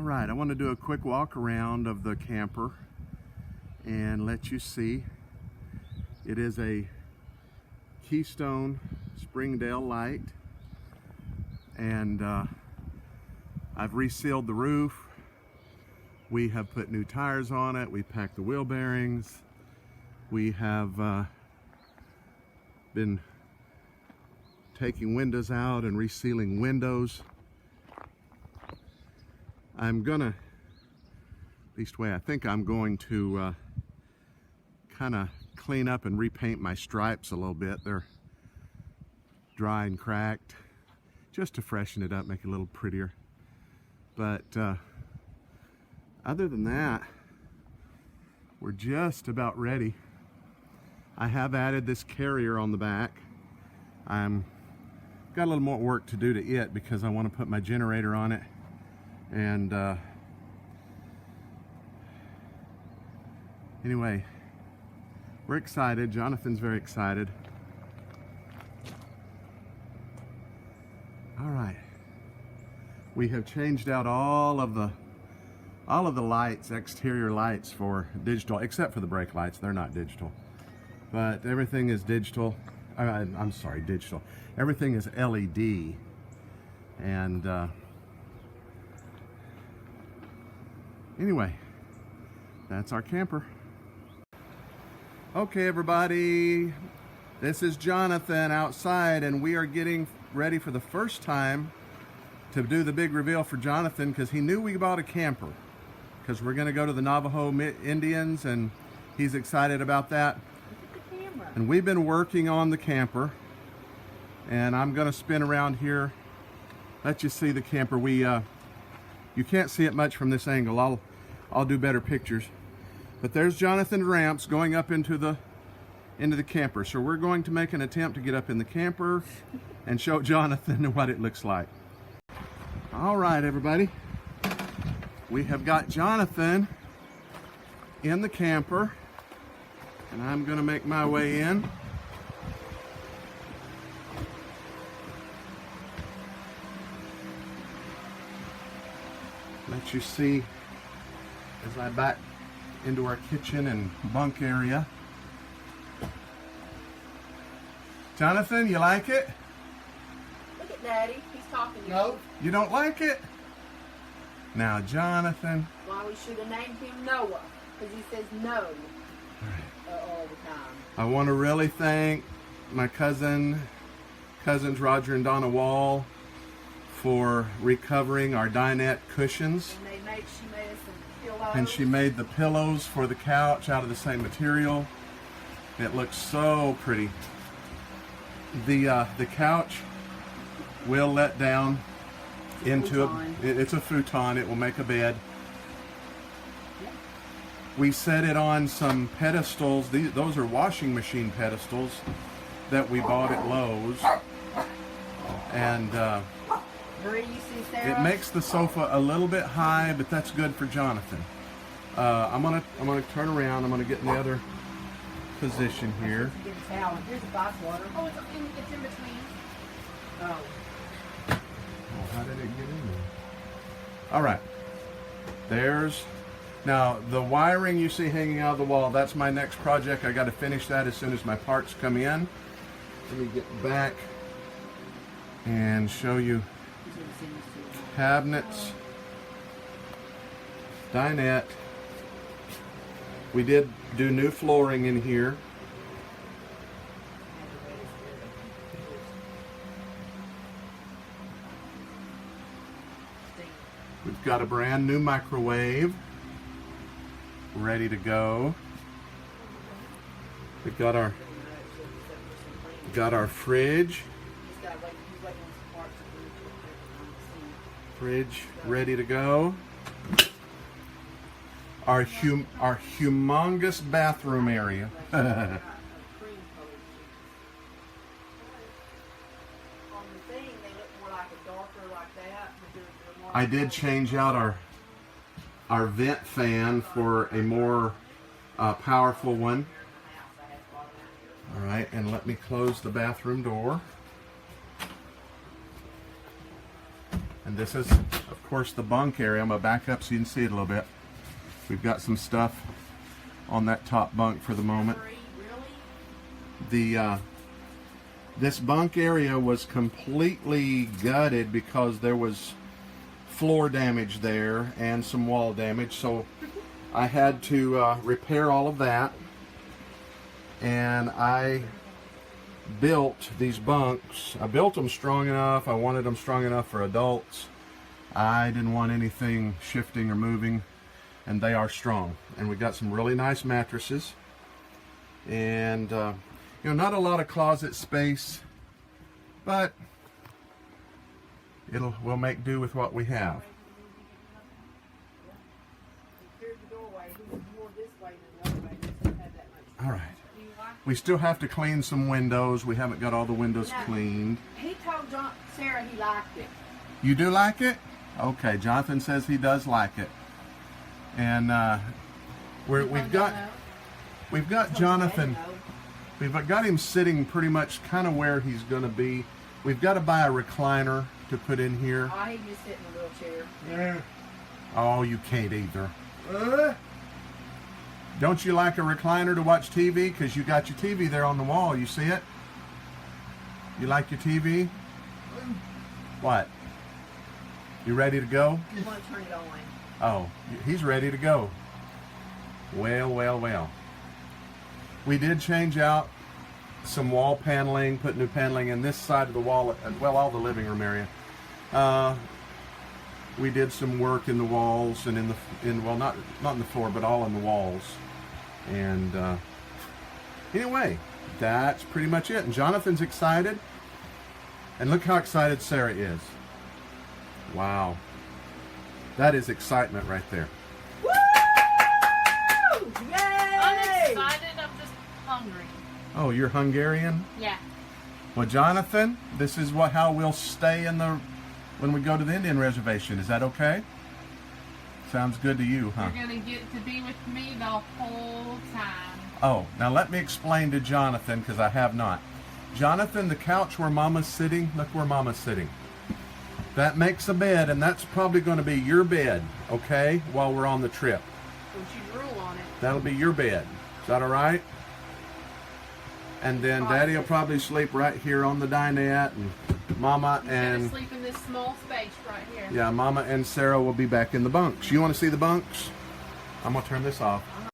All right, I want to do a quick walk around of the camper and let you see. It is a Keystone Springdale Lite, and I've resealed the roof. We have put new tires on it. We packed the wheel bearings. We have been taking windows out and resealing windows. I'm gonna, at least way I think I'm going to kind of clean up and repaint my stripes a little bit. They're dry and cracked, just to freshen it up, make it a little prettier. But other than that, we're just about ready. I have added this carrier on the back. I'm got a little more work to do to it because I want to put my generator on it. And anyway, we're excited. Jonathan's very excited. All right, we have changed out all of the lights, exterior lights, for digital, except for the brake lights. They're not digital, but everything is digital. I'm sorry, digital. Everything is LED, and anyway, that's our camper. Okay, everybody, this is Jonathan outside, and we are getting ready for the first time to do the big reveal for Jonathan, because he knew we bought a camper because we're going to go to the Navajo Indians, and he's excited about that. And we've been working on the camper, and I'm going to spin around here, let you see the camper. You can't see it much from this angle. I'll do better pictures. But there's Jonathan's ramps going up into the camper. So we're going to make an attempt to get up in the camper and show Jonathan what it looks like. All right, everybody. We have got Jonathan in the camper, and I'm going to make my way in. Let you see as I back into our kitchen and bunk area. Jonathan, you like it? Look at Daddy. He's talking to you. No, you don't like it? Now, Jonathan. Why, we should have named him Noah, because he says no all the time. I want to really thank my cousins Roger and Donna Wall for recovering our dinette cushions. And she made us some pillows. And she made the pillows for the couch out of the same material. It looks so pretty. The couch will let down into it's a futon. It will make a bed. Yep. We set it on some pedestals. Those are washing machine pedestals that we bought at Lowe's. And it makes the sofa a little bit high, but that's good for Jonathan. I'm gonna turn around. I'm gonna get in the other position here. Get a towel. Here's a box water. Oh, it's in between. Oh. How did it get in there? All right. There's now the wiring you see hanging out of the wall. That's my next project. I got to finish that as soon as my parts come in. Let me get back and show you cabinets, dinette. We did do new flooring in here. We've got a brand new microwave ready to go. We've got our fridge. Fridge ready to go. Our humongous bathroom area. I did change out our vent fan for a more powerful one. All right, and let me close the bathroom door. And this is, of course, the bunk area. I'm going to back up so you can see it a little bit. We've got some stuff on that top bunk for the moment. This bunk area was completely gutted because there was floor damage there and some wall damage. So I had to repair all of that. And I built these bunks. I built them strong enough. I wanted them strong enough for adults. I didn't want anything shifting or moving, and they are strong. And we got some really nice mattresses, and you know, not a lot of closet space, but we'll make do with what we have. All right. We still have to clean some windows. We haven't got all the windows cleaned. He told Sarah he liked it. You do like it? Okay, Jonathan says he does like it. And we've got Jonathan. We've got him sitting pretty much kind of where he's going to be. We've got to buy a recliner to put in here. Oh, he just sit in a wheelchair. Oh, you can't either. Don't you like a recliner to watch TV? Because you got your TV there on the wall. You see it? You like your TV? What? You ready to go? You want to turn it on. Oh, he's ready to go. Well, well, well. We did change out some wall paneling, put new paneling in this side of the wall, well, all the living room area. We did some work in the walls and well, not in the floor, but all in the walls. And anyway, that's pretty much it. And Jonathan's excited. And look how excited Sarah is. Wow. That is excitement right there. Woo! Yay! I'm excited, I'm just hungry. Oh, you're Hungarian? Yeah. Well, Jonathan, this is how we'll stay when we go to the Indian reservation. Is that okay? Sounds good to you, huh? You're going to get to be with me the whole time. Oh, now let me explain to Jonathan, because I have not. Jonathan, the couch where Mama's sitting, look where Mama's sitting. That makes a bed, and that's probably going to be your bed, okay, while we're on the trip. Don't you drool on it. That'll be your bed. Is that all right? And then Daddy will probably sleep right here on the dinette, and Mama and... sleep in this small space right here. Yeah, Mama and Sarah will be back in the bunks. You want to see the bunks? I'm going to turn this off.